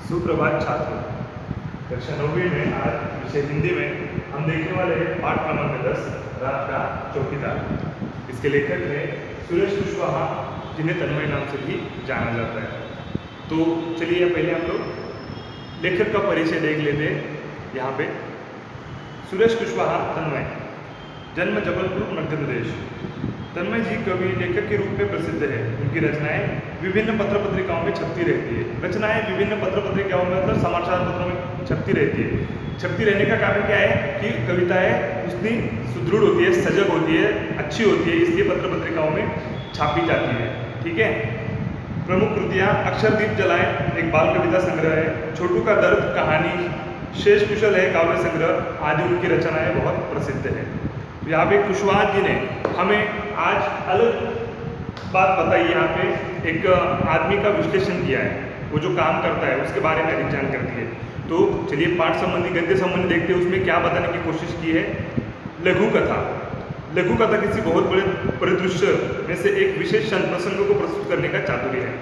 सुप्रभात छात्रों। कक्षा 9वीं में आज विषय हिंदी में हम देखने वाले हैं पाठ क्रमांक 10 रात का चौकीदार। इसके लेखक हैं सुरेश कुशवाहा, जिन्हें तन्मय नाम से भी जाना जाता है। तो चलिए पहले हम लोग लेखक का परिचय देख लेते हैं। यहाँ पे सुरेश कुशवाहा तन्मय, जन्म जबलपुर मध्य प्रदेश। तन्मय जी कवि लेखक के रूप में प्रसिद्ध है। उनकी रचनाएं विभिन्न पत्र पत्रिकाओं में छपती रहती है। रचनाएं विभिन्न पत्र पत्रिकाओं में मतलब समाचार पत्रों में छपती रहती है। छपती रहने का कारण क्या है कि कविताएं उतनी सुदृढ़ होती है, सजग होती है, अच्छी होती है, इसलिए पत्र पत्रिकाओं में छापी जाती है। ठीक है। प्रमुख कृतियाँ अक्षरदीप जलाएं एक बाल कविता संग्रह है, छोटू का दर्द कहानी, शेष कुशल है काव्य संग्रह आदि उनकी रचनाएं बहुत प्रसिद्ध है। यहाँ पे कुशवाहा जी ने हमें आज अलग बात बताई। यहाँ पे एक आदमी का विश्लेषण किया है, वो जो काम करता है उसके बारे में अधिक जानकारी है। तो चलिए पाठ संबंधी गद्य संबंधी देखते हैं उसमें क्या बताने की कोशिश की है। लघु कथा। लघु कथा किसी बहुत बड़े परिदृश्य में से एक विशेष प्रसंग को प्रस्तुत करने का चातुर्य है।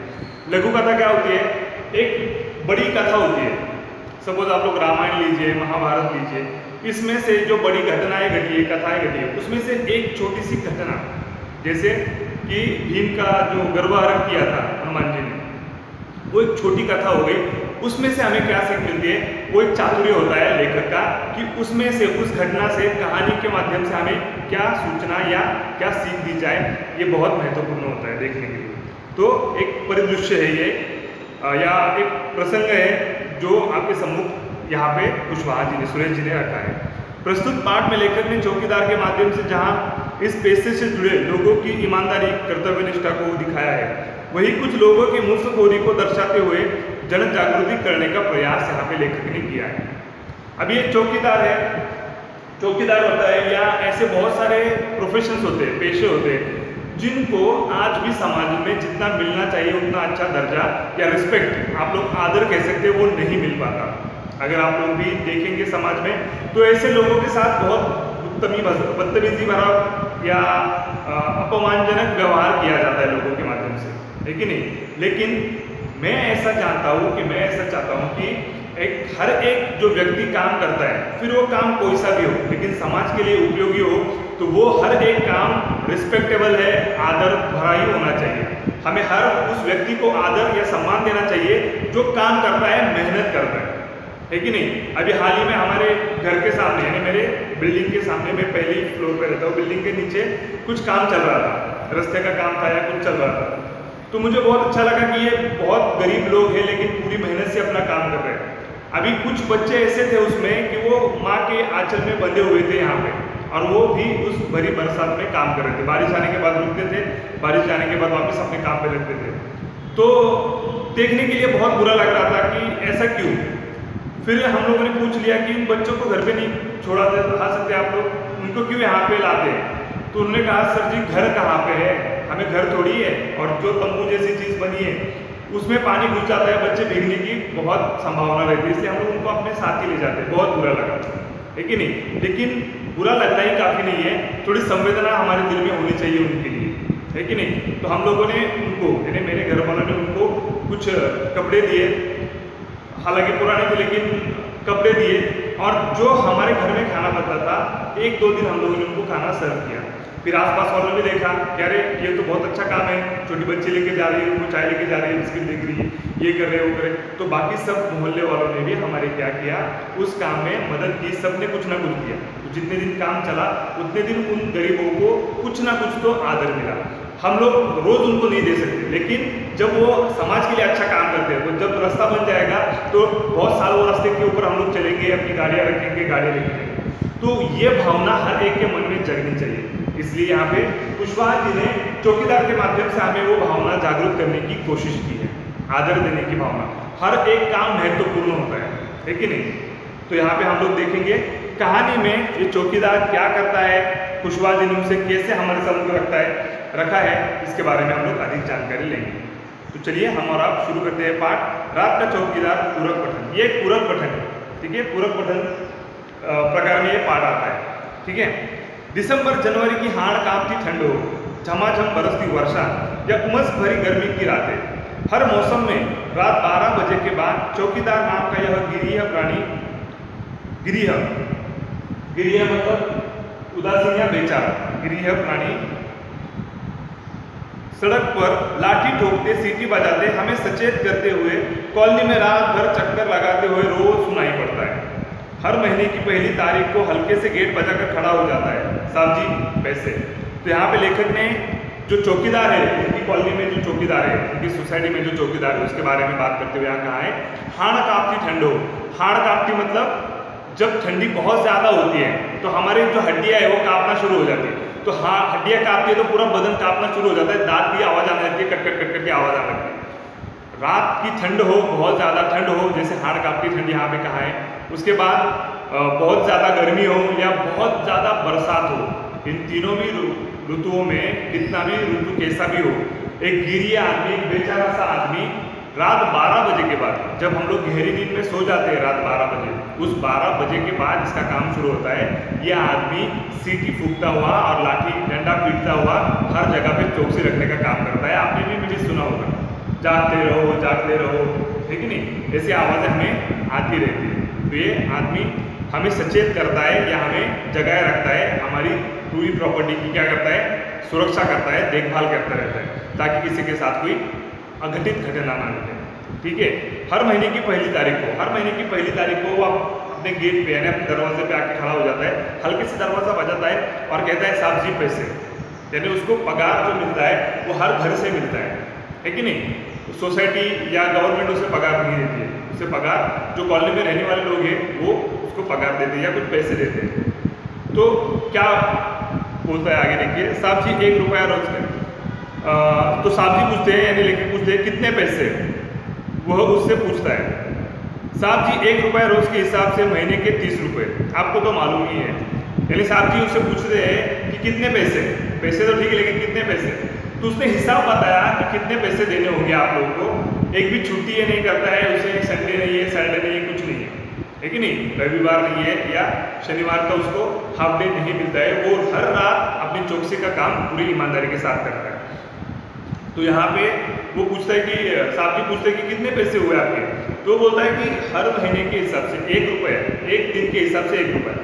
लघु कथा क्या होती है? एक बड़ी कथा होती है। सपोज आप लोग रामायण लीजिए, महाभारत लीजिए, इसमें से जो बड़ी घटनाएं घटी है, कथाएं घटी है, उसमें से एक छोटी सी घटना, जैसे कि भीम का जो गर्भहरण किया था हनुमान जी ने, वो एक छोटी कथा हो गई। उसमें से हमें क्या सीख मिलती है? वो एक चातुर्य होता है लेखक का कि उसमें से, उस घटना से, कहानी के माध्यम से हमें क्या सूचना या क्या सीख दी जाए, ये बहुत महत्वपूर्ण होता है देखने के लिए। तो एक परिदृश्य है ये, या एक प्रसंग है जो आपके सम्मुख यहाँ पे कुशवाहा जी ने, सुरेश जी ने रखा है। प्रस्तुत पाठ में लेखक ने चौकीदार के माध्यम से जहाँ इस पेशे से जुड़े लोगों की ईमानदारी, कर्तव्य निष्ठा को दिखाया है, वही कुछ लोगों की मुफ्तखोरी को दर्शाते हुए जन जागृति करने का प्रयास यहाँ पे लेखक ने किया है। अब ये चौकीदार है, चौकीदार होता है, या ऐसे बहुत सारे प्रोफेशंस होते हैं, पेशे होते हैं, जिनको आज भी समाज में जितना मिलना चाहिए उतना अच्छा दर्जा या रिस्पेक्ट, आप लोग आदर कह सकते हैं, वो नहीं मिल पाता। अगर आप लोग भी देखेंगे समाज में तो ऐसे लोगों के साथ बहुत बदतमीजी भरा या अपमानजनक व्यवहार किया जाता है लोगों के माध्यम से, है कि नहीं? लेकिन मैं ऐसा चाहता हूँ कि हर एक जो व्यक्ति काम करता है, फिर वो काम कोई सा भी हो, लेकिन समाज के लिए उपयोगी हो, तो वो हर एक काम रिस्पेक्टेबल है, आदर भरा ही होना चाहिए। हमें हर उस व्यक्ति को आदर या सम्मान देना चाहिए जो काम करता है, मेहनत करता है कि नहीं? अभी हाल ही में हमारे घर के सामने, यानी मेरे बिल्डिंग के सामने, मैं पहले फ्लोर पर रहता हूँ, बिल्डिंग के नीचे कुछ काम चल रहा था, रास्ते का काम था या कुछ चल रहा था। तो मुझे बहुत अच्छा लगा कि ये बहुत गरीब लोग हैं लेकिन पूरी मेहनत से अपना काम कर रहे हैं। अभी कुछ बच्चे ऐसे थे उसमें कि वो माँ के आंचल में बंधे हुए थे यहाँ पे, और वो भी उस भरी बरसात में काम कर रहे थे। बारिश आने के बाद रुकते थे, बारिश जाने के बाद वापस अपने काम पे लगते थे। तो देखने के लिए बहुत बुरा लग रहा था कि ऐसा क्यों। फिर हम लोगों ने पूछ लिया कि उन बच्चों को घर पे नहीं छोड़ा सकते आप लोग, उनको क्यों यहाँ पे लाते हैं? तो उन्होंने कहा, सर जी घर कहाँ पे है, हमें घर थोड़ी है, और जो तंबू जैसी चीज़ बनी है उसमें पानी घुस जाता है, बच्चे भीगने की बहुत संभावना रहती है, इसलिए हम लोग उनको अपने साथ ही ले जाते हैं। बहुत बुरा लगा, है कि नहीं? लेकिन बुरा लगना ही काफ़ी नहीं है, थोड़ी संवेदना हमारे दिल में होनी चाहिए उनके लिए, है कि नहीं? तो हम लोगों ने उनको, यानी मेरे घर वालों ने उनको कुछ कपड़े दिए, हालांकि पुराने थे लेकिन कपड़े दिए, और जो हमारे घर में खाना बनता था 1-2 दिन हम लोगों ने उनको खाना सर्व किया। फिर आसपास वालों ने भी देखा कि अरे ये तो बहुत अच्छा काम है, छोटी बच्ची लेके जा रही है, उनको चाय लेके जा रही है, बिस्किट देख रही है, ये कर रहे वो करे। तो बाकी सब मोहल्ले वालों ने भी हमारे क्या किया, उस काम में मदद की, सबने कुछ ना कुछ किया। तो जितने दिन काम चला उतने दिन उन गरीबों को कुछ ना कुछ तो आदर मिला। हम लोग रोज उनको नहीं दे सकते, लेकिन जब वो समाज के लिए अच्छा काम करते हैं, तो जब रास्ता बन जाएगा तो बहुत साल वो रास्ते के ऊपर हम लोग चलेंगे, अपनी गाड़ियाँ रखेंगे, गाड़ियाँ लेके जाएंगे। तो ये भावना हर एक के मन में जगनी चाहिए। इसलिए यहाँ पे कुशवाहा जी ने चौकीदार के माध्यम से हमें वो भावना जागरूक करने की कोशिश की है, आदर देने की भावना। हर एक काम महत्वपूर्ण होता है कि नहीं? तो यहाँ पे हम लोग देखेंगे कहानी में ये चौकीदार क्या करता है, कुशवाहा जी ने उसे कैसे हमारे सम्मुख रखा है, इसके बारे में हम लोग अधिक जानकारी लेंगे। तो चलिए हम और आप शुरू करते हैं पाठ रात का चौकीदार पूरक पठन। ये एक पूरक पठन है, ठीक है? पूरक पठन प्रकार में ये पाठ आता है, ठीक है? दिसंबर जनवरी की हाड़ कांपती ठंड हो, झमाझम बरसती वर्षा या उमस भरी गर्मी की रातें, हर मौसम में रात 12 बजे के बाद चौकीदार नाम का यह गिरिह प्राणी, गिरिह मतलब उदासीन या बेचारा, गिरिह प्राणी सड़क पर लाठी ठोकते, सीटी बजाते, हमें सचेत करते हुए कॉलोनी में रात भर चक्कर लगाते हुए रोज सुनाई पड़ता है। हर महीने की पहली तारीख को हल्के से गेट बजाकर खड़ा हो जाता है, साहब जी पैसे। तो यहाँ पे लेखक ने जो चौकीदार है, उनकी कॉलोनी में जो चौकीदार है, उनकी सोसाइटी में जो चौकीदार है, उसके बारे में बात करते हुए यहाँ कहा है, हाड़ कांपती ठंडो। हाड़ कांपती मतलब जब ठंडी बहुत ज़्यादा होती है तो हमारी जो हड्डियाँ है वो कांपना शुरू हो जाती है। तो हाँ, हड्डियाँ कांपती है तो पूरा बदन कांपना शुरू हो जाता है, दांत की आवाज़ आने लगती है, कट कट कट कट की आवाज़ आने लगती है। रात की ठंड हो, बहुत ज़्यादा ठंड हो, जैसे हाड़ कांपती ठंड यहाँ पे कहा है। उसके बाद बहुत ज़्यादा गर्मी हो या बहुत ज़्यादा बरसात हो, इन तीनों भी ऋतुओं में कितना भी ऋतु कैसा भी हो, एक गिरिया आदमी, एक बेचारा सा आदमी रात 12 बजे के बाद, जब हम लोग गहरी नींद में सो जाते हैं रात 12 बजे, उस 12 बजे के बाद इसका काम शुरू होता है। यह आदमी सीटी फूकता हुआ और लाठी डंडा पीटता हुआ हर जगह पे चौकसी रखने का काम करता है। आपने भी सुना होगा, जागते रहो जागते रहो, ठीक है नहीं, ऐसी आवाज़ें हमें आती रहती है। तो ये आदमी हमें सचेत करता है या हमें जगाए रखता है, हमारी पूरी प्रॉपर्टी की क्या करता है, सुरक्षा करता है, देखभाल करता रहता है, ताकि किसी के साथ कोई अघटित घटना ना घटे। ठीक है, हर महीने की पहली तारीख को वो अपने गेट पे यानी अपने दरवाजे पे आके खड़ा हो जाता है, हल्के से दरवाजा बजाता है और कहता है साहब जी पैसे। यानी उसको पगार जो मिलता है वो हर घर से मिलता है कि नहीं। सोसाइटी या गवर्नमेंट उसे पगार नहीं देती है, उसे पगार जो कॉलोनी में रहने वाले लोग हैं वो उसको पगार देते हैं या कुछ पैसे देते हैं। तो क्या बोलता है आगे देखिए, साहब जी 1 रुपया रोज का। तो साहब जी पूछते हैं, यानी लेकिन पूछते हैं कितने पैसे, वह उससे पूछता है साहब जी 1 रुपया रोज के हिसाब से महीने के 30 रुपये, आपको तो मालूम ही है। यानी साहब जी उससे पूछते हैं कि कितने पैसे, पैसे तो ठीक है लेकिन कितने पैसे। तो उसने हिसाब बताया कि कितने पैसे देने होंगे आप लोगों को। एक भी छुट्टी ये नहीं करता है, उसे संडे नहीं है, सैटरडे नहीं है, कुछ नहीं है कि नहीं, रविवार नहीं है या शनिवार का उसको हाफ डे नहीं मिलता है। वो हर रात अपनी चौकसी का काम पूरी ईमानदारी के साथ करता है। तो यहाँ पे वो पूछता है कि साहब जी पूछते हैं कि कितने पैसे हुए आपके। तो बोलता है कि हर महीने के हिसाब से 1 रुपया, एक दिन के हिसाब से 1 रुपया,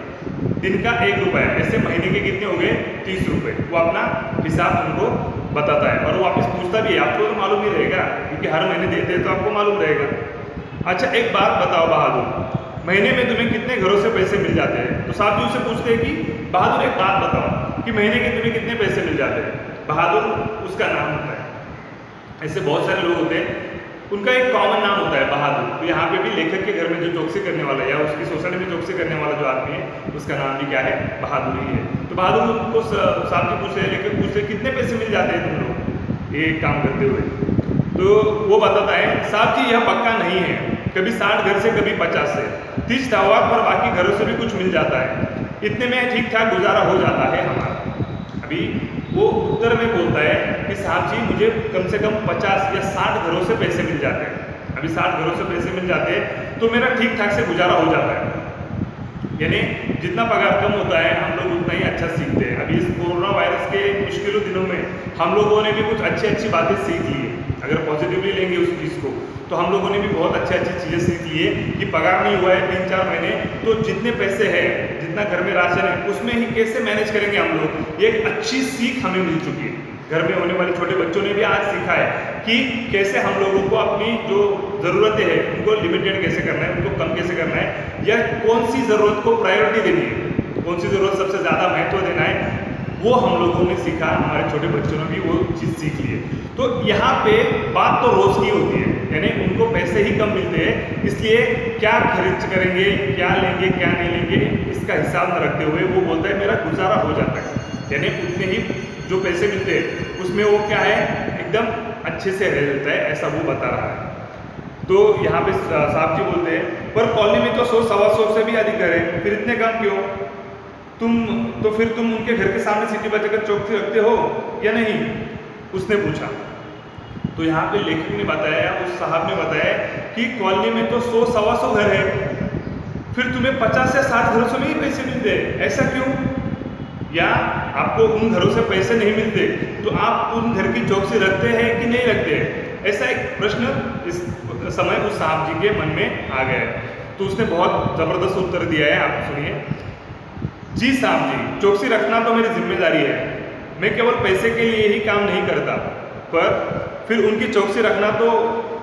दिन का 1 रुपया, ऐसे महीने के कितने हो गए 30 रुपये। वो अपना हिसाब उनको बताता है और वो वापस पूछता भी है, आपको तो मालूम ही रहेगा क्योंकि हर महीने देते हैं तो आपको मालूम रहेगा। अच्छा एक बात बताओ बहादुर, महीने में तुम्हें कितने घरों से पैसे मिल जाते हैं। तो साहब जी उससे पूछते हैं कि बहादुर एक बात बताओ कि महीने के तुम्हें कितने पैसे मिल जाते हैं। बहादुर उसका नाम होता है। ऐसे बहुत सारे लोग होते हैं, उनका एक कॉमन नाम होता है बहादुर। तो यहाँ पे भी लेखक के घर में जो चौकसी करने वाला या उसकी सोसाइटी में चौकसी करने वाला जो आदमी है उसका नाम भी क्या है, बहादुर ही है। तो बहादुर को साहब जी पूछते हैं, लेखक पूछते हैं कितने पैसे मिल जाते हैं तुम लोग ये काम करते हुए। तो वो बताता है साहब जी यह पक्का नहीं है, कभी 60 घर से कभी 50 से, 30 दवा पर बाकी घरों से भी कुछ मिल जाता है, इतने में ठीक ठाक गुजारा हो जाता है हमारा। अभी वो उत्तर में बोलता है कि साहब जी मुझे कम से कम 50 या 60 घरों से पैसे मिल जाते हैं। अभी 60 घरों से पैसे मिल जाते हैं तो मेरा ठीक ठाक से गुजारा हो जाता है। यानी जितना पगार कम होता है हम लोग उतना ही अच्छा सीखते हैं। अभी इस कोरोना वायरस के मुश्किलों दिनों में हम लोगों ने भी कुछ अच्छी अच्छी बातें सीख ली है। अगर पॉजिटिवली लेंगे उस चीज़ को तो हम लोगों ने भी बहुत अच्छी चीज़ें सीख ली है कि पगार नहीं हुआ है 3-4 महीने, तो जितने पैसे हैं, जितना घर में राशन है, उसमें ही कैसे मैनेज करेंगे हम लोग। ये एक अच्छी सीख हमें मिल चुकी है। घर में होने वाले छोटे बच्चों ने भी आज सीखा है कि कैसे हम लोगों को अपनी जो ज़रूरतें हैं उनको लिमिटेड कैसे करना है, उनको कम कैसे करना है, या कौन सी ज़रूरत को प्रायोरिटी देनी है, कौन सी ज़रूरत सबसे ज़्यादा महत्व देना है, वो हम लोगों ने सीखा। हमारे छोटे बच्चों ने भी वो चीज़ सीख ली है। तो यहाँ पे बात तो रोज़ की होती है, यानी उनको पैसे ही कम मिलते हैं, इसलिए क्या खर्च करेंगे, क्या लेंगे, क्या नहीं लेंगे, इसका हिसाब न रखते हुए वो बोलता है मेरा गुजारा हो जाता है। यानी उतने ही जो पैसे मिलते हैं उसमें वो क्या है, एकदम अच्छे से रह जाता है, ऐसा वो बता रहा है। तो यहाँ पे साहब जी बोलते हैं पर कॉलोनी में तो 100-125 से भी अधिक घर है, फिर इतने कम क्यों? फिर तुम उनके घर के सामने सीटी बजाकर चौकसी रखते हो या नहीं, उसने पूछा। तो यहाँ पे लेखक ने बताया, उस साहब ने बताया कि कॉलोनी में तो 100-125 घर है, फिर तुम्हें 50 से 60 घरों से नहीं पैसे मिलते, ऐसा क्यों? या आपको उन घरों से पैसे नहीं मिलते तो आप उन घर की चौकसी रखते हैं कि नहीं रखते हैं? ऐसा एक प्रश्न इस समय उस साहब जी के मन में आ गया है। तो उसने बहुत ज़बरदस्त उत्तर दिया है, आप सुनिए। जी साहब जी, चौकसी रखना तो मेरी जिम्मेदारी है, मैं केवल पैसे के लिए ही काम नहीं करता, पर फिर उनकी चौकसी रखना तो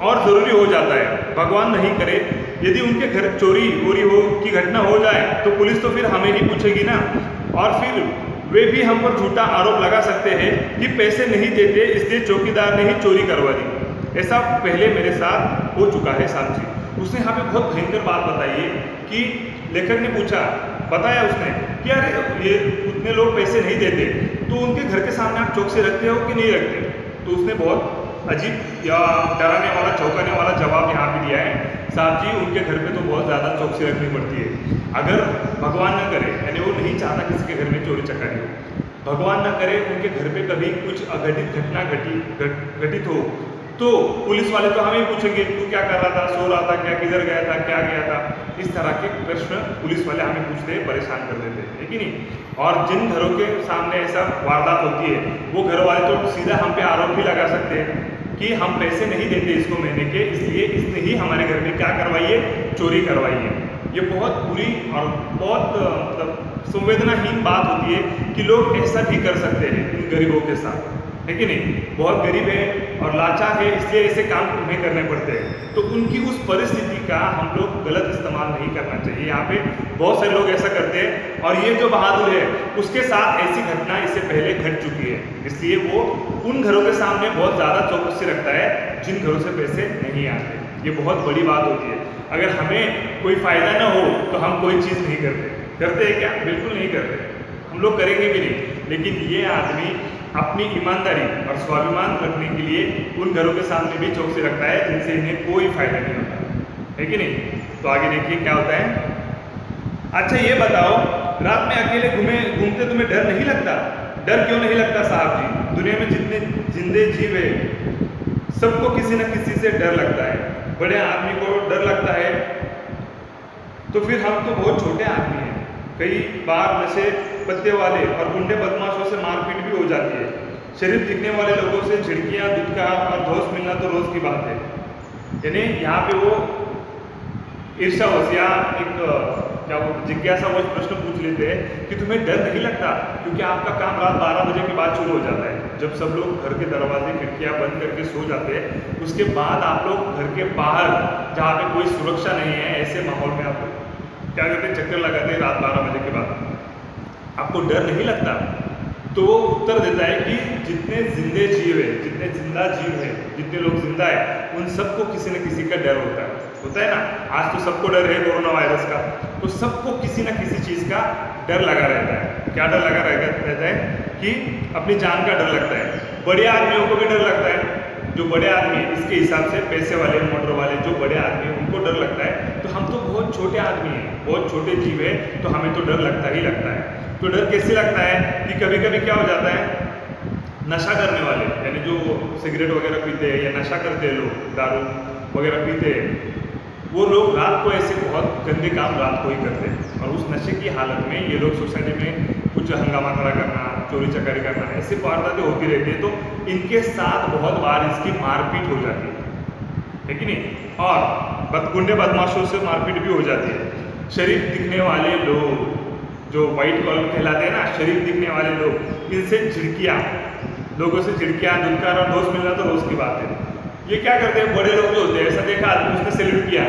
और ज़रूरी हो जाता है। भगवान नहीं करे यदि उनके घर चोरी वोरी हो की घटना हो जाए तो पुलिस तो फिर हमें ही पूछेगी ना, और फिर वे भी हम पर झूठा आरोप लगा सकते हैं कि पैसे नहीं देते इसलिए चौकीदार ने ही चोरी करवा दी। ऐसा पहले मेरे साथ हो चुका है साहब जी। उसने यहाँ पे बहुत भयंकर बात बताई है कि लेखक ने पूछा, बताया उसने कि अरे ये उतने लोग पैसे नहीं देते तो उनके घर के सामने आप चौकसी रखते हो कि नहीं रखते? तो उसने बहुत अजीब या डराने वाला चौंकाने वाला जवाब यहाँ पे दिया है। साहब जी, उनके घर पे तो बहुत ज़्यादा चौकसी रखनी पड़ती है। अगर भगवान न करे, यानी वो नहीं चाहता किसी के घर में चोरी चकारी हो, भगवान न करे उनके घर पे कभी कुछ अघटित घटना घटित हो तो पुलिस वाले तो हमें पूछेंगे तू क्या कर रहा था, सो रहा था क्या, किधर गया था, क्या गया था। इस तरह के प्रश्न पुलिस वाले हमें पूछते हैं, परेशान कर देते हैं, है कि नहीं? और जिन घरों के सामने ऐसा वारदात होती है वो घर वाले तो सीधा हम पे आरोप भी लगा सकते हैं कि हम पैसे नहीं देते इसको महीने के, इसलिए इसने ही हमारे घर में क्या करवाई है, चोरी करवाई है। ये बहुत बुरी और बहुत मतलब संवेदनाहीन बात होती है कि लोग ऐसा भी कर सकते हैं इन गरीबों के साथ, है कि नहीं? बहुत गरीब है और लाचार है, इसलिए ऐसे काम उन्हें करने पड़ते हैं। तो उनकी उस परिस्थिति का हम लोग गलत इस्तेमाल नहीं करना चाहिए। यहाँ पे बहुत सारे लोग ऐसा करते हैं और ये जो बहादुर है उसके साथ ऐसी घटना इससे पहले घट चुकी है, इसलिए वो उन घरों के सामने बहुत ज़्यादा चौकसी रखता है जिन घरों से पैसे नहीं आते। ये बहुत बड़ी बात होती है। अगर हमें कोई फ़ायदा ना हो तो हम कोई चीज़ नहीं करते हैं क्या? बिल्कुल नहीं करते, हम लोग करेंगे भी नहीं। लेकिन ये आदमी अपनी ईमानदारी और स्वाभिमान रखने के लिए उन घरों के सामने भी चौकसी रखता है जिनसे इन्हें कोई फायदा नहीं होता, है कि नहीं? तो आगे देखिए क्या होता है। अच्छा ये बताओ, रात में अकेले घूमते तुम्हें डर नहीं लगता? डर क्यों नहीं लगता साहब जी? दुनिया में जितने जिंदे जीव है सबको किसी न किसी से डर लगता है। बड़े आदमी को डर लगता है तो फिर हम तो बहुत छोटे आदमी हैं। कई बार नशे पत्ते वाले और गुंडे बदमाशों से मारपीट भी हो जाती है। शरीफ दिखने वाले लोगों से झिड़कियाँ, धुतकार और धौंस मिलना तो रोज़ की बात है। यानी यहाँ पे वो ईर्ष्यावश या एक क्या वो जिज्ञासावश प्रश्न पूछ लेते हैं कि तुम्हें डर नहीं लगता? क्योंकि आपका काम रात 12 बजे के बाद शुरू हो जाता है, जब सब लोग घर के दरवाजे खिड़कियाँ बंद करके सो जाते हैं। उसके बाद आप लोग घर के बाहर जहाँ पे कोई सुरक्षा नहीं है, ऐसे माहौल में आप लोग क्या करते हैं, चक्कर लगाते हैं रात 12 बजे के बाद। आपको डर नहीं लगता? तो वो उत्तर देता है कि जितने जिंदे जीव है, जितने जिंदा जीव है, जितने लोग जिंदा है, उन सबको किसी न किसी का डर होता है ना। आज तो सबको डर है कोरोना वायरस का, तो सबको किसी न किसी चीज़ का डर लगा रहता है। क्या डर लगा रहता है कि अपनी जान का डर लगता है। बड़े आदमियों को भी डर लगता है। जो बड़े आदमी इसके हिसाब से पैसे वाले, मोटर वाले, जो बड़े आदमी उनको डर लगता है। तो हम तो बहुत छोटे आदमी हैं, बहुत छोटे जीव है, तो हमें तो डर लगता ही लगता है। तो डर कैसे लगता है कि कभी कभी क्या हो जाता है, नशा करने वाले, यानी जो सिगरेट वगैरह पीते हैं या नशा करते हैं लोग, दारू वगैरह पीते हैं, वो लोग रात को ऐसे बहुत गंदे काम रात को ही करते हैं। और उस नशे की हालत में ये लोग सोसाइटी में कुछ हंगामा खड़ा करना, चोरी चकारी करना, ऐसी वारदातें होती रहती है। तो इनके साथ बहुत बार इसकी मारपीट हो जाती है कि नहीं? और गुंडे बदमाशों से मारपीट भी हो जाती है। शरीफ दिखने वाले लोग, जो वाइट कॉलर कहलाते हैं ना, शरीफ दिखने वाले लोग, इनसे झिड़कियाँ, लोगों से झिड़कियाँ, धुतकार और दोस्त मिलना तो रोज़ की बात है। ये क्या करते हैं, बड़े लोग जो होते हैं, ऐसा देखा आदमी, उसने सैल्यूट किया,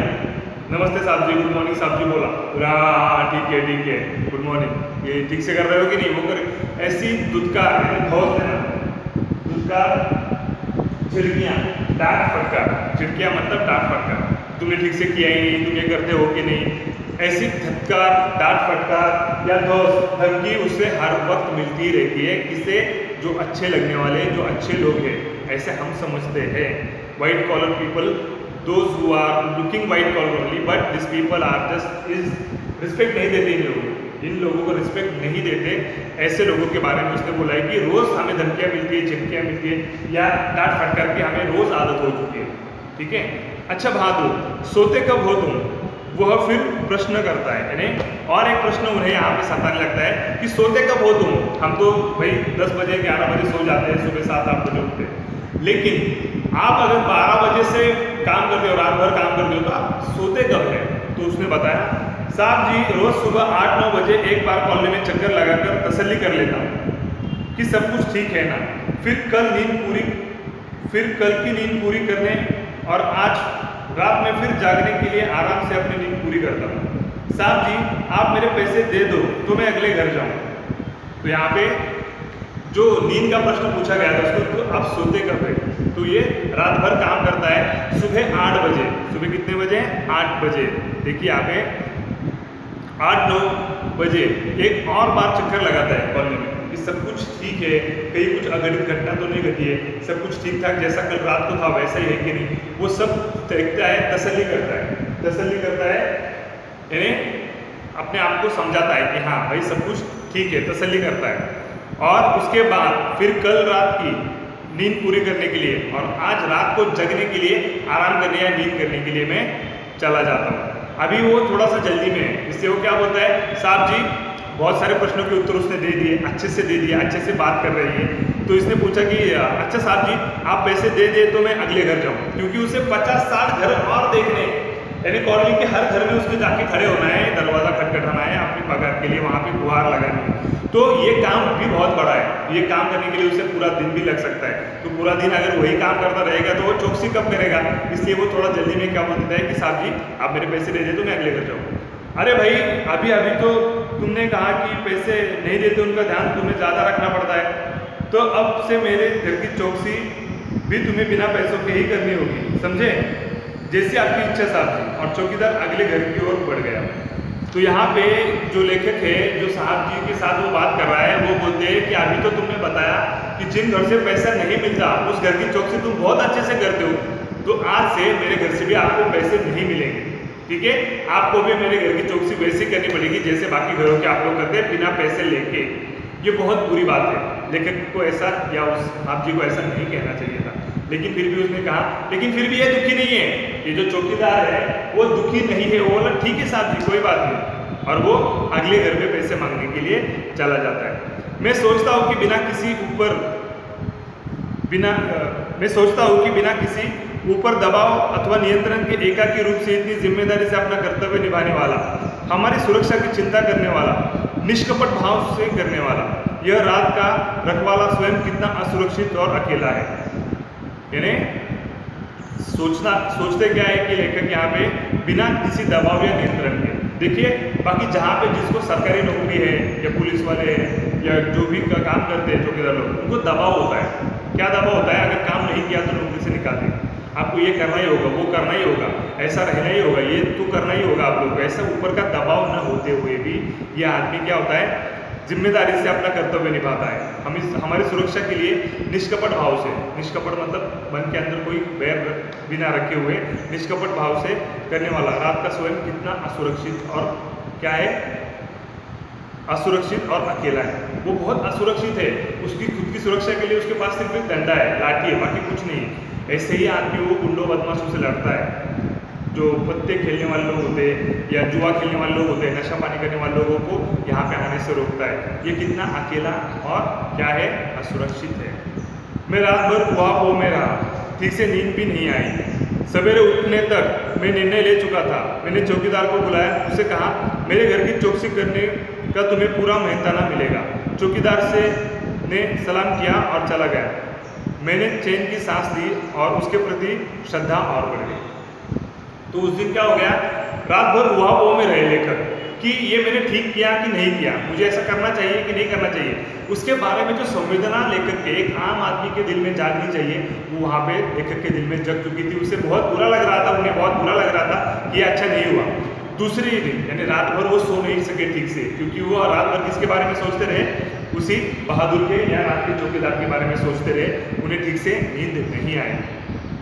नमस्ते साहब जी, गुड मॉर्निंग साहब जी बोला, हाँ ठीक है गुड मॉर्निंग, ये ठीक से कर रहे हो कि नहीं, वो कर ऐसी धुतकार, धौंस देना, धुतकार, झिड़कियाँ, डांट फटकार, झिड़कियाँ मतलब डांट फटकार, तुमने ठीक से किया ही नहीं, तुम ये करते हो कि नहीं, ऐसी धक्कार, डांट फटकार या धमकी उससे हर वक्त मिलती रहती है। किसे? जो अच्छे लगने वाले, जो अच्छे लोग हैं, ऐसे हम समझते हैं। White collar people, those who are looking white collar only, but this people are just is respect नहीं देते इन लोगों को रिस्पेक्ट नहीं देते। ऐसे लोगों के बारे में उसने बोला है कि रोज़ हमें धमकियाँ मिलती है, झिड़कियाँ मिलती है या डांट फटकार की हमें रोज़ आदत हो चुकी है। ठीक है? अच्छा बहादुर, सोते कब हो तुम? वह फिर प्रश्न करता है, यानी और एक प्रश्न उन्हें यहाँ पे सताने लगता है कि सोते कब हो तुम? हम तो भाई 10 बजे 11 बजे सो जाते हैं, सुबह 7-8 बजे उठते हैं, लेकिन आप अगर 12 बजे से काम करते हो, रात भर काम करते हो, तो आप सोते कब है? तो उसने बताया, साहब जी रोज़ सुबह 8-9 बजे एक बार कॉलोनी में चक्कर लगाकर तसल्ली कर लेता हूँ कि सब कुछ ठीक है ना, फिर कल की नींद पूरी करने और आज रात में फिर जागने के लिए आराम से अपनी नींद पूरी करता हूँ। साहब जी आप मेरे पैसे दे दो तो मैं अगले घर जाऊँ। तो यहाँ पे जो नींद का प्रश्न पूछा गया था उसको, तो आप सोते कब है? तो ये रात भर काम करता है, सुबह 8 बजे, सुबह कितने बजे? 8 बजे। देखिए यहाँ पे 8-9 बजे एक और बार चक्कर लगाता है कॉलोनी में कि सब कुछ ठीक है, कहीं कुछ अघटित घटना तो नहीं घटी है, सब कुछ ठीक ठाक जैसा कल रात को था वैसा ही है कि नहीं, वो सब देखता है, तसल्ली करता है, यानी अपने आप को समझाता है कि हाँ भाई सब कुछ ठीक है, तसल्ली करता है। और उसके बाद फिर कल रात की नींद पूरी करने के लिए और आज रात को जगने के लिए, आराम करने या नींद करने के लिए मैं चला जाता हूँ। अभी वो थोड़ा सा जल्दी में है, इससे वो क्या बोलता है, साहब जी बहुत सारे प्रश्नों के उत्तर उसने दे दिए, अच्छे से दे दिया, अच्छे से बात कर रही है। तो इसने पूछा कि अच्छा साहब जी आप पैसे दे दे तो मैं अगले घर जाऊँ, क्योंकि उसे 50-60 घर और देखने, यानी कॉलोनी के हर घर में उसको जाके खड़े होना है, दरवाज़ा खटखटाना है, अपनी पगार के लिए वहाँ पे गुहार लगानी है। तो ये काम भी बहुत बड़ा है, ये काम करने के लिए उसे पूरा दिन भी लग सकता है। तो पूरा दिन अगर वही काम करता रहेगा तो वो चौकसी कब करेगा? इसलिए वो थोड़ा जल्दी में क्या बोल देता है कि साहब जी आप मेरे पैसे दे दे तो मैं अगले घर जाऊँ। अरे भाई अभी तो तुमने कहा कि पैसे नहीं देते, उनका ध्यान तुम्हें ज़्यादा रखना पड़ता है, तो अब से मेरे घर की चौकसी भी तुम्हें बिना पैसों के ही करनी होगी, समझे? जैसी आपकी इच्छा साहब जी। और चौकीदार अगले घर की ओर बढ़ गया। तो यहाँ पे जो लेखक है, जो साहब जी के साथ वो बात कर रहा है, वो बोलते हैं कि अभी तो तुमने बताया कि जिन घर से पैसा नहीं मिलता उस घर की चौकसी तुम बहुत अच्छे से करते हो, तो आज से मेरे घर से भी आपको पैसे नहीं मिलेंगे, ठीक है? आपको भी मेरे घर की चौकसी वैसी करनी पड़ेगी जैसे बाकी घरों के आप लोग करते हैं, बिना पैसे लेके। ये बहुत बुरी बात है, लेखक को ऐसा या उस साहब जी को ऐसा नहीं कहना चाहिए था, लेकिन फिर भी उसने कहा, लेकिन फिर भी ये दुखी नहीं है, ये जो चौकीदार है वो दुखी नहीं है, वो बोला ठीक है साहब जी कोई बात नहीं, और वो अगले घर पे पैसे मांगने के लिए चला जाता है। मैं सोचता हूँ कि बिना किसी ऊपर दबाव अथवा नियंत्रण के एकाकी रूप से इतनी जिम्मेदारी से अपना कर्तव्य निभाने वाला, हमारी सुरक्षा की चिंता करने वाला, निष्कपट भाव से करने वाला यह रात का रखवाला स्वयं कितना असुरक्षित और अकेला है। यानी सोचते क्या है कि लेखक यहाँ पे बिना किसी दबाव या नियंत्रण के, देखिए बाकी जहाँ पे जिसको सरकारी नौकरी है या पुलिस वाले हैं या जो भी काम करते हैं चौकीदार लोग, उनको दबाव होता है। क्या दबाव होता है? अगर काम नहीं किया तो नौकरी से निकाल दें, आपको ये करना ही होगा, वो करना ही होगा, ऐसा रहना ही होगा, ये तो करना ही होगा आप लोग को। ऐसा ऊपर का दबाव न होते हुए भी ये आदमी क्या होता है, जिम्मेदारी से अपना कर्तव्य निभाता है। हम हमारी सुरक्षा के लिए निष्कपट भाव से, निष्कपट मतलब मन के अंदर कोई बैर बिना रखे हुए निष्कपट भाव से करने वाला, रात का स्वयं कितना असुरक्षित और क्या है, असुरक्षित और अकेला है। वो बहुत असुरक्षित है, उसकी खुद की सुरक्षा के लिए उसके पास सिर्फ एक डंडा है, लाठी है, बाकी कुछ नहीं है। ऐसे ही आदमी वो गुंडों बदमाशों से लड़ता है, जो पत्ते खेलने वाले लोग होते हैं या जुआ खेलने वाले लोग होते हैं, नशा पानी करने वाले लोगों को यहाँ पे आने से रोकता है। ये कितना अकेला और क्या है, असुरक्षित है। मैं रात भर ख्वाबों में रहा, ठीक से नींद भी नहीं आई। सवेरे उठने तक मैं निर्णय ले चुका था। मैंने चौकीदार को बुलाया, उससे कहा मेरे घर की चौकसी करने का तुम्हें पूरा मेहनताना मिलेगा। चौकीदार ने सलाम किया और चला गया। मैंने चैन की सांस ली और उसके प्रति श्रद्धा और बढ़ गई। तो उस दिन क्या हो गया, रात भर ख्वाबों में रहे लेखक कि ये मैंने ठीक किया कि नहीं किया, मुझे ऐसा करना चाहिए कि नहीं करना चाहिए। उसके बारे में जो संवेदना लेखक के, एक आम आदमी के दिल में जागनी चाहिए, वो वहाँ पे लेखक के दिल में जग चुकी थी। उसे बहुत बुरा लग रहा था, उन्हें बहुत बुरा लग रहा था कि ये अच्छा नहीं हुआ। दूसरी दिन यानी रात भर वो सो नहीं सके ठीक से, क्योंकि वो रात भर किसके बारे में सोचते रहे, उसी बहादुर के या रात के चौकीदार के बारे में सोचते रहे। उन्हें ठीक से नींद नहीं आई,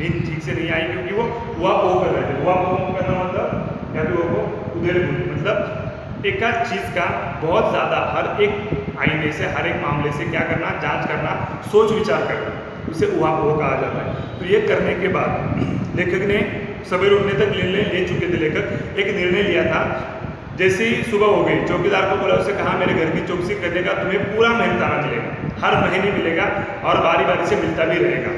नींद ठीक से नहीं आई क्योंकि वो हुआ पो कर रहे थे। हुआ पो करना मतलब या फिर वो उधेड़ बुन, मतलब एक चीज़ का बहुत ज़्यादा हर एक आईने से, हर एक मामले से क्या करना, जांच करना, सोच विचार करना, उसे हुआ पो कहा जाता है। तो ये करने के बाद लेखक ने सवेरे उठने तक निर्णय ले चुके थे। लेखक एक निर्णय लिया था, जैसे ही सुबह हो गई चौकीदार को बोला, उससे कहा मेरे घर की चौकसी करने का तुम्हें पूरा मेहनताना मिलेगा, हर महीने मिलेगा और बारी बारी से मिलता भी रहेगा,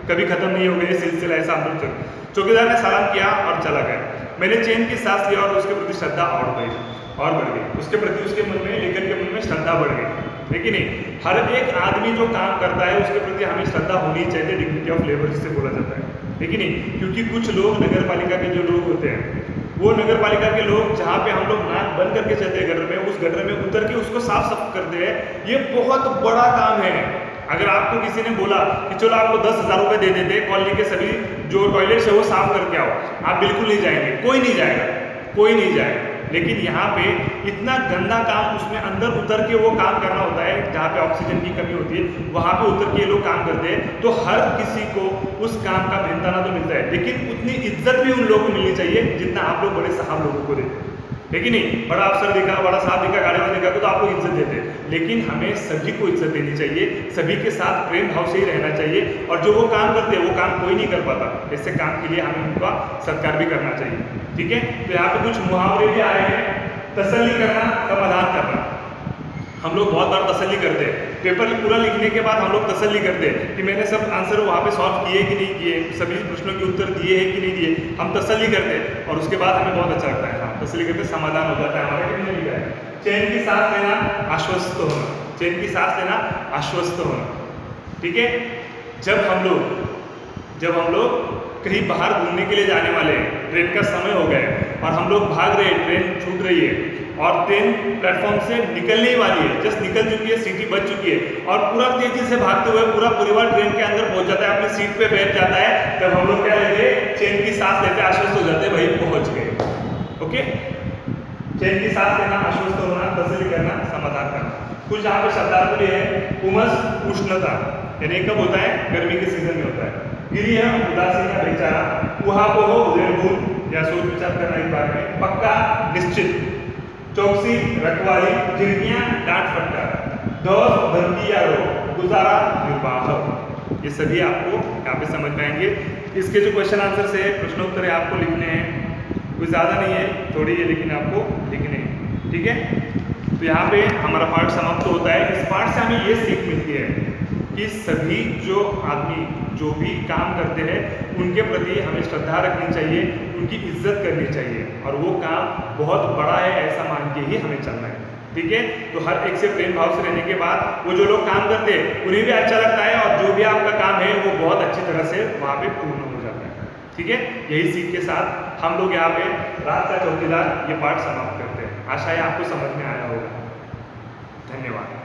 कभी खत्म नहीं हो गया सिलसिला ऐसा हम लोग चल। चौकीदार ने सलाम किया और चला गया। मैंने चैन की सांस लिया और उसके प्रति श्रद्धा और बढ़ गई, उसके प्रति उसके मन में, लेखक के मन में श्रद्धा बढ़ गई। लेकिन नहीं, हर एक आदमी जो काम करता है उसके प्रति हमें श्रद्धा होनी चाहिए, डिग्निटी ऑफ लेबर जिसे बोला जाता है। लेकिन नहीं, क्योंकि कुछ लोग नगर पालिका के जो लोग होते हैं, वो नगर पालिका के लोग जहाँ पे हम लोग नाक बंद करके चलते हैं गटर में, उस गटर में उतर के उसको साफ करते हैं। ये बहुत बड़ा काम है। अगर आपको किसी ने बोला कि चलो आपको 10,000 रुपये दे देते, कॉलोनी के सभी जो टॉयलेट्स है वो साफ करके आओ, आप बिल्कुल नहीं जाएंगे, कोई नहीं जाएगा, कोई नहीं जाएगा। लेकिन यहाँ पे इतना गंदा काम, उसमें अंदर उतर के वो काम करना होता है जहाँ पे ऑक्सीजन की कमी होती है, वहाँ पे उतर के ये लोग काम करते हैं। तो हर किसी को उस काम का मेहनताना तो मिलता है, लेकिन उतनी इज्जत भी उन लोगों को मिलनी चाहिए जितना आप लोग बड़े साहब लोगों को देते हैं। लेकिन नहीं, बड़ा अफसर देखा, बड़ा साहब देखा, गाड़ी वाला देखा तो आपको इज्जत देते हैं। लेकिन हमें सभी को इज्जत देनी चाहिए, सभी के साथ प्रेम भाव से ही रहना चाहिए। और जो वो काम करते हैं वो काम कोई नहीं कर पाता, ऐसे काम के लिए हमें उनका सत्कार भी करना चाहिए। ठीक है, तो यहाँ पे कुछ मुहावरे भी आए हैं। तसल्ली करना, समाधान करना। हम लोग बहुत बार तसल्ली करते हैं, पेपर पूरा लिखने के बाद हम लोग तसल्ली करते हैं कि मैंने सब आंसर वहाँ पे सॉल्व किए कि नहीं किए, सभी प्रश्नों के उत्तर दिए हैं कि नहीं दिए, हम तसल्ली करते हैं और उसके बाद हमें बहुत अच्छा लगता है, हाँ तसल्ली करते समाधान हो जाता है हमारा। कितने लिखा है, चैन की सांस लेना, आश्वस्त होना, चैन की सांस लेना, आश्वस्त होना। ठीक है, जब हम लोग कहीं बाहर घूमने के लिए जाने वाले हैं, ट्रेन का समय हो गया है और हम लोग भाग रहे हैं, ट्रेन छूट रही है और ट्रेन प्लेटफॉर्म से निकलने ही वाली है, जस्ट निकल चुकी है, सीटी बज चुकी है और पूरा तेजी से भागते हुए पूरा परिवार ट्रेन के अंदर पहुंच जाता है, अपनी सीट पे बैठ जाता है। तब हम लोग क्या लेते हैं, चैन की सांस लेते, आश्वस्त हो जाते हैं, भाई पहुंच गए। ओके, चैन की सांस लेना, आश्वस्त होना, तसल्ली करना, समाधान करना। कुछ यहाँ पे शब्दार्थ भी है, उमस, उष्णता, यानी कब होता है, गर्मी के सीजन में होता है। गिरी है, उदासीन है, बेचारा, उहापोह हो, उदेरभूत या सोच विचार करना इस बारे में, पक्का, निश्चित, चौकसी, रखवाली, झिड़कियां, डांट फटकार, दौर, धमकी या रोक, गुजारा, निर्वाह। ये सभी आपको यहाँ पे समझ में आएंगे। इसके जो क्वेश्चन आंसर है, प्रश्नोत्तर है, आपको लिखने हैं, कोई ज़्यादा नहीं है, थोड़ी है लेकिन आपको लिखने हैं। ठीक है, तो यहाँ पे हमारा पाठ समाप्त होता है। इस पाठ से हमें ये सीख मिलती है कि सभी जो आदमी जो भी काम करते हैं उनके प्रति हमें श्रद्धा रखनी चाहिए, उनकी इज्जत करनी चाहिए और वो काम बहुत बड़ा है ऐसा मान के ही हमें चलना है। ठीक है, तो हर एक से प्रेम भाव से रहने के बाद वो जो लोग काम करते हैं उन्हें भी अच्छा लगता है और जो भी आपका काम है वो बहुत अच्छी तरह से वहाँ पे पूर्ण हो जाता है। ठीक है, यही सीख के साथ हम लोग यहाँ पे रात का चौकीदार ये पाठ समाप्त करते हैं। आशा है आपको समझ में आया होगा। धन्यवाद।